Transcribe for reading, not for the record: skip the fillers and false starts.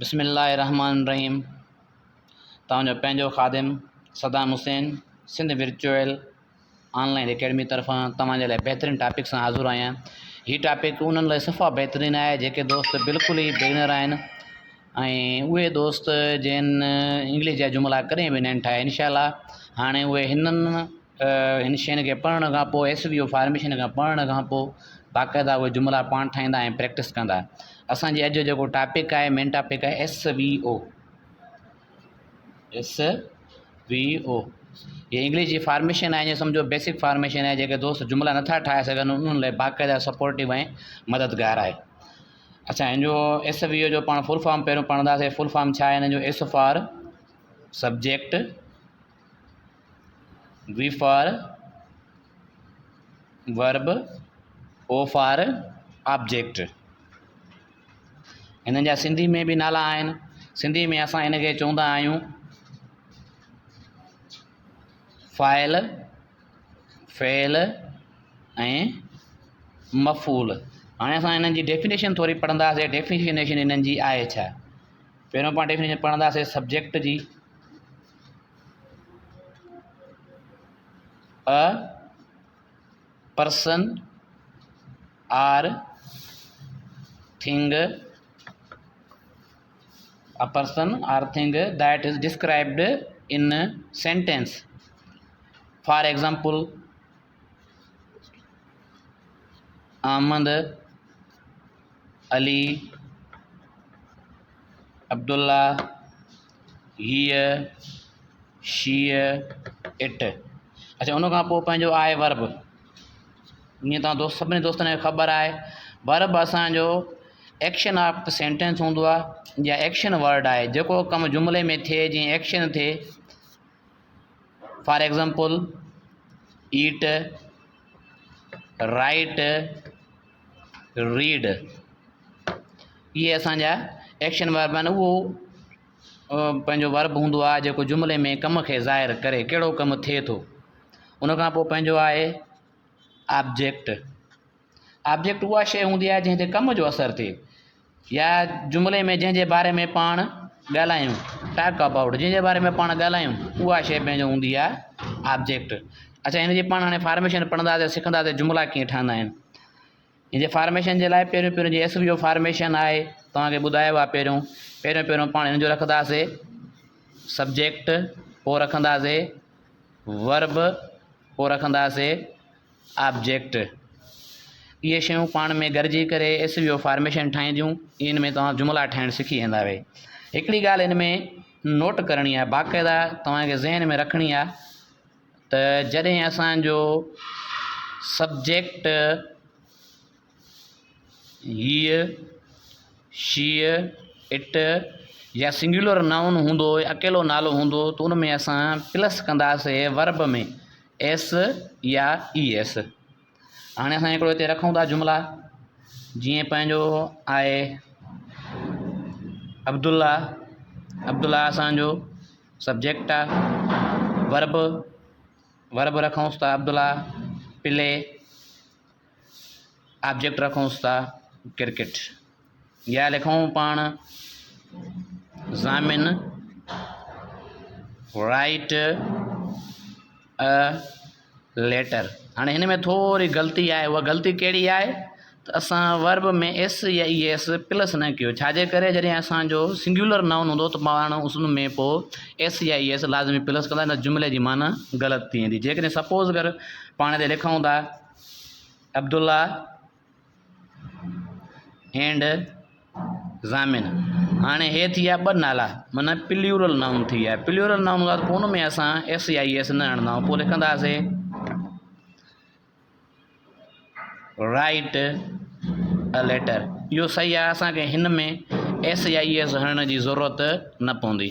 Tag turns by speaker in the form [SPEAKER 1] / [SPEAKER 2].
[SPEAKER 1] बिस्मिल्लाहिर्रहमानिर्रहीम। तव्हांजो पंहिंजो ख़ादिम Saddam Hussain Sindh virtual online academy तरफ़ां तव्हांजे लाइ बहितरीनु टॉपिक सां हाज़ुर आहियां। हीउ टॉपिक उन्हनि लाइ सफ़ा बहितरीनु आहे जेके दोस्त बिल्कुलु ई बिगिनर आहिनि ऐं उहे दोस्त जिन इंग्लिश जा जुमिला कॾहिं बि न आहिनि ठाहिया। इंशाअल्लाह हाणे उहे हिन शयुनि खे पढ़ण खां पोइ SVO फॉर्मेशन खां पढ़ण खां पोइ बाक़ाइदा उहे जुमिला पाण ठाहींदा ऐं प्रैक्टिस कंदा। असांजी अॼु जेको टॉपिक आहे मेन टॉपिक आहे SVO। ये इंग्लिश जी फॉर्मेशन आहे, सम्झो बेसिक फॉर्मेशन आहे। जेके दोस्त जुमिला नथा ठाहे सघनि उन्हनि लाइ बाक़ाइदा सपोर्टिव ऐं मददगार आहे। अच्छा, हिन जो SVO जो पाण फुल फॉर्म पहिरियों पढ़ंदासीं। फुल फॉर्म छा आहे हिन जो? S for subject, V for verb, O for object. हिननि जा सिंधी में बि नाला आहिनि। सिंधी में असां हिनखे चवंदा आहियूं फ़ाइल, फ़ेल ऐं मफ़ूल। हाणे असां हिननि जी डेफिनेशन थोरी पढ़ंदासीं। डेफिनेशन हिननि जी आहे छा? पहिरियों पाण डेफिनेशन पढ़ंदासीं सब्जेक्ट जी। A person or thing, a person or thing that is described in a sentence. For example, Ahmad, Ali, Abdullah, he, she, it। अच्छा, उन खां पोइ पंहिंजो आहे वर्ब। ईअं तव्हां सभिनी दोस्तनि खे ख़बर आहे वर्ब असांजो एक्शन ऑफ सेंटेंस हूंदो आहे या एक्शन वर्ड आहे। जेको कमु जुमिले में थिए, जीअं एक्शन थिए। For example eat, right, read, इहे असांजा एक्शन वर्ब आहिनि। उहो पंहिंजो वर्ब हूंदो आहे जेको जुमिले में कम खे ज़ाहिर करे, कहिड़ो कमु थिए थो। उन खां पोइ पंहिंजो आहे ऑब्जेक्ट। ऑब्जेक्ट उहा शइ हूंदी आहे जंहिं ते कम जो असरु थिए या जुमिले में जंहिंजे बारे में पाण ॻाल्हायूं, टॉक अबाउट, जंहिंजे बारे में पाण ॻाल्हायूं, उहा शइ पंहिंजो हूंदी आहे ऑब्जेक्ट। अच्छा, हिन जी पाण हाणे फॉर्मेशन पढ़ंदासीं, सिखंदासीं जुमिला कीअं ठहंदा आहिनि। हिन जे फॉर्मेशन जे लाइ पहिरियों जी SVO फॉर्मेशन आहे, तव्हांखे ॿुधायो आहे। पहिरियों पाण हिन जो रखंदासीं सब्जेक्ट, पोइ रखंदासीं वर्ब, पोइ रखंदासीं ऑब्जेक्ट। इहे शयूं पाण में गॾिजी करे SVO फॉर्मेशन ठाहींदियूं। इन में तव्हां जुमिला ठाहिणु सिखी वेंदा। हिकिड़ी ॻाल्हि हिन में नोट करणी आहे, बाक़ाइदा तव्हांखे ज़हन में रखणी आहे त जॾहिं असांजो सब्जेक्ट हीअ, शीअ, इट या सिंगुलर नाउन हूंदो, अकेलो नालो हूंदो, त उन में असां प्लस कंदासीं वर्ब में S या ES। हाणे असां हिकिड़ो हिते रखूं था जुमिला, जीअं पंहिंजो आहे अब्दुल्ला। अब्दुल्ला असांजो सब्जेक्ट आहे। वर्ब रखूंसि था अब्दुल्ला प्ले, ऑब्जेक्ट रखूंसि था क्रिकेट। या लिखूं पाण ज़ामिन राइट अ लेटर। हाणे हिन में थोरी ग़लती आहे। उहा ग़लती कहिड़ी आहे त असां वर्ब में S या ES प्लस न कयो। छाजे करे? जॾहिं असांजो सिंगुलर नाउन हूंदो त पाण उस में पोइ S या ES लाज़मी प्लस कंदा, न जुमिले जी माना ग़लति थी वेंदी। जेकॾहिं सपोज़ अगरि पाण ते लिखूं था अब्दुल्ला एंड ज़ामिन, हाणे हे थी विया ॿ नाला, माना प्लूरल नाउन थी विया। प्लूरल नाउन हूंदा त पोइ उन में असां S या ES न हणंदा आहियूं। पोइ लिखंदासीं राइट अ लेटर। इहो सही आहे, असांखे हिन में S या ES हणण जी ज़रूरत न पवंदी।